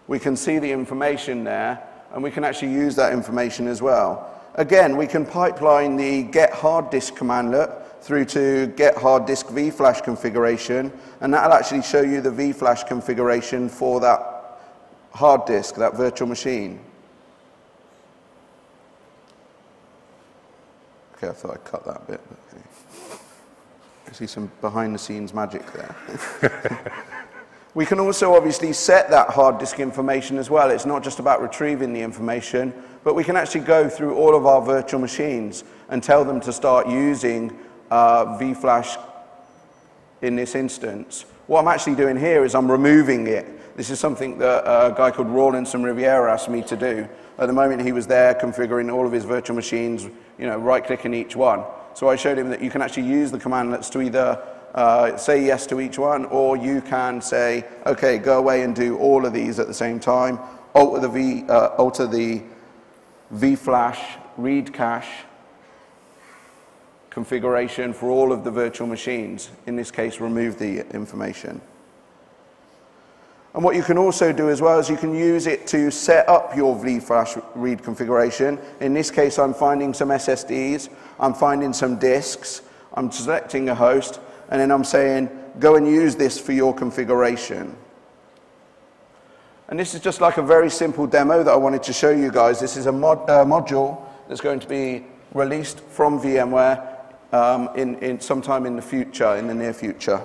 We can see the information there, and we can actually use that information as well. Again, we can pipeline the get hard disk commandlet through to get hard disk vFlash configuration, and that'll actually show you the vFlash configuration for that hard disk, that virtual machine. Okay, I thought I'd cut that bit, but okay. I see some behind-the-scenes magic there. We can also obviously set that hard disk information as well. It's not just about retrieving the information, but we can actually go through all of our virtual machines and tell them to start using vFlash in this instance. What I'm actually doing here is I'm removing it. This is something that a guy called Rawlinson Riviera asked me to do. At the moment, he was there configuring all of his virtual machines, right-clicking each one. So I showed him that you can actually use the commandlets to either say yes to each one, or you can say, okay, go away and do all of these at the same time, alter the vFlash read cache configuration for all of the virtual machines. In this case, remove the information. And what you can also do as well is you can use it to set up your vFlash read configuration. In this case, I'm finding some SSDs, I'm finding some disks, I'm selecting a host, and then I'm saying, go and use this for your configuration. And this is just like a very simple demo that I wanted to show you guys. This is a module that's going to be released from VMware in sometime in the future, in the near future.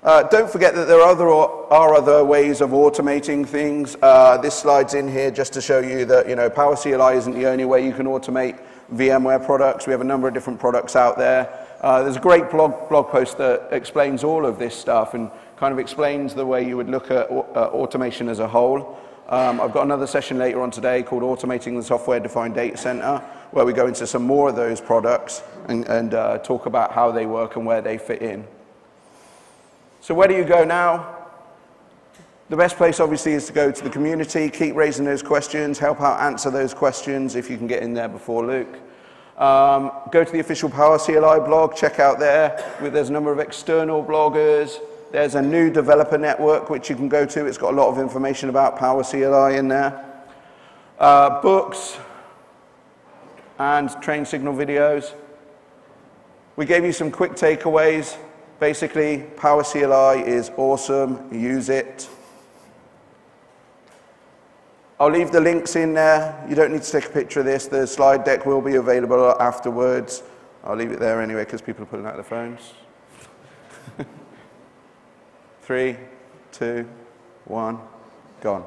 Don't forget that there are other ways of automating things. This slide's in here just to show you that PowerCLI isn't the only way you can automate VMware products. We have a number of different products out there. There's a great blog post that explains all of this stuff and kind of explains the way you would look at automation as a whole. I've got another session later on today called Automating the Software-Defined Data Center, where we go into some more of those products and talk about how they work and where they fit in. So where do you go now? The best place, obviously, is to go to the community, keep raising those questions, help out answer those questions if you can get in there before Luc. Go to the official PowerCLI blog, check out there. There's a number of external bloggers. There's a new developer network which you can go to. It's got a lot of information about PowerCLI in there. Books and train signal videos. We gave you some quick takeaways. Basically, PowerCLI is awesome. Use it. I'll leave the links in there. You don't need to take a picture of this. The slide deck will be available afterwards. I'll leave it there anyway because people are pulling out their phones. 3, 2, 1, gone.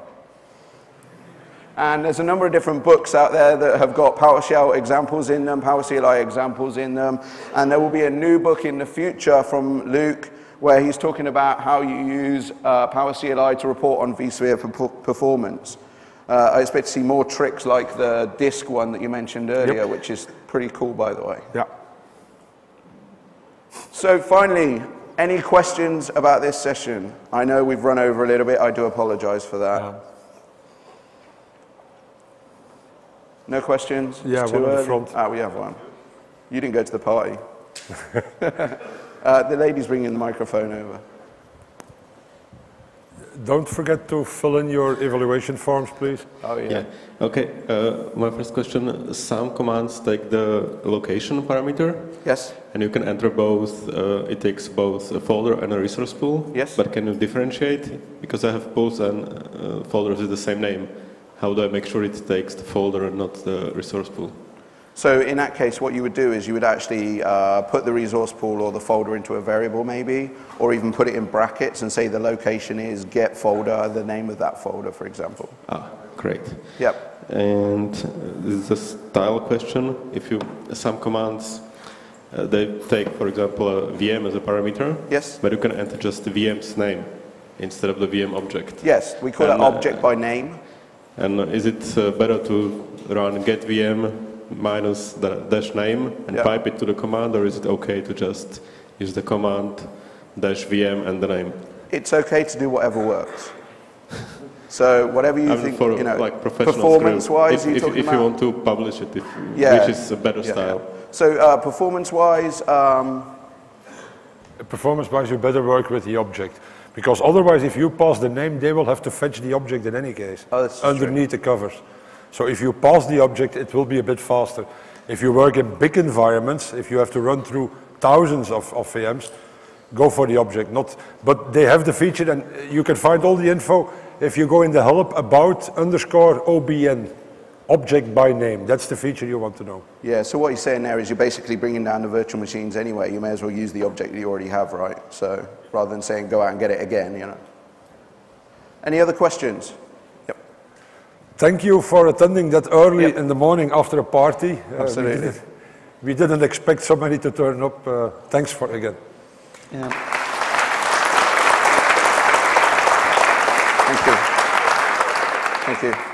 And there's a number of different books out there that have got PowerShell examples in them, PowerCLI examples in them. And there will be a new book in the future from Luc where he's talking about how you use PowerCLI to report on vSphere performance. I expect to see more tricks like the disk one that you mentioned earlier, yep, which is pretty cool, by the way. Yeah. So finally, any questions about this session? I know we've run over a little bit. I do apologize for that. No questions? Yeah, one in the front. Ah, we have one. You didn't go to the party. The lady's bringing the microphone over. Don't forget to fill in your evaluation forms, please. Oh, yeah. Yeah. Okay. My first question, some commands take the location parameter. Yes. And you can enter both, it takes both a folder and a resource pool. Yes. But can you differentiate? Because I have pools and folders with the same name. How do I make sure it takes the folder and not the resource pool? So in that case, what you would do is you would actually put the resource pool or the folder into a variable maybe, or even put it in brackets and say the location is get folder, the name of that folder, for example. Ah, great. Yep. And this is a style question. If you, some commands, they take, for example, a VM as a parameter. Yes. But you can enter just the VM's name instead of the VM object. Yes, we call that object by name. And is it better to run get VM minus the dash name and pipe it to the command, or is it okay to just use the command dash VM and the name? It's okay to do whatever works. So whatever you think, for, you know, like performance-wise, if you want to publish it, which is a better style. So performance-wise, performance-wise, you better work with the object, because otherwise, if you pass the name, they will have to fetch the object in any case underneath the covers. So if you pass the object, it will be a bit faster. If you work in big environments, if you have to run through thousands of VMs, go for the object. But they have the feature, and you can find all the info if you go in the help about _OBN, object by name. That's the feature you want to know. Yeah, so what he's saying there is you're basically bringing down the virtual machines anyway. You may as well use the object that you already have, right? So rather than saying go out and get it again, you know. Any other questions? Thank you for attending that early in the morning after a party. Absolutely. We didn't expect so many to turn up. Thanks for again. Yeah. Thank you. Thank you.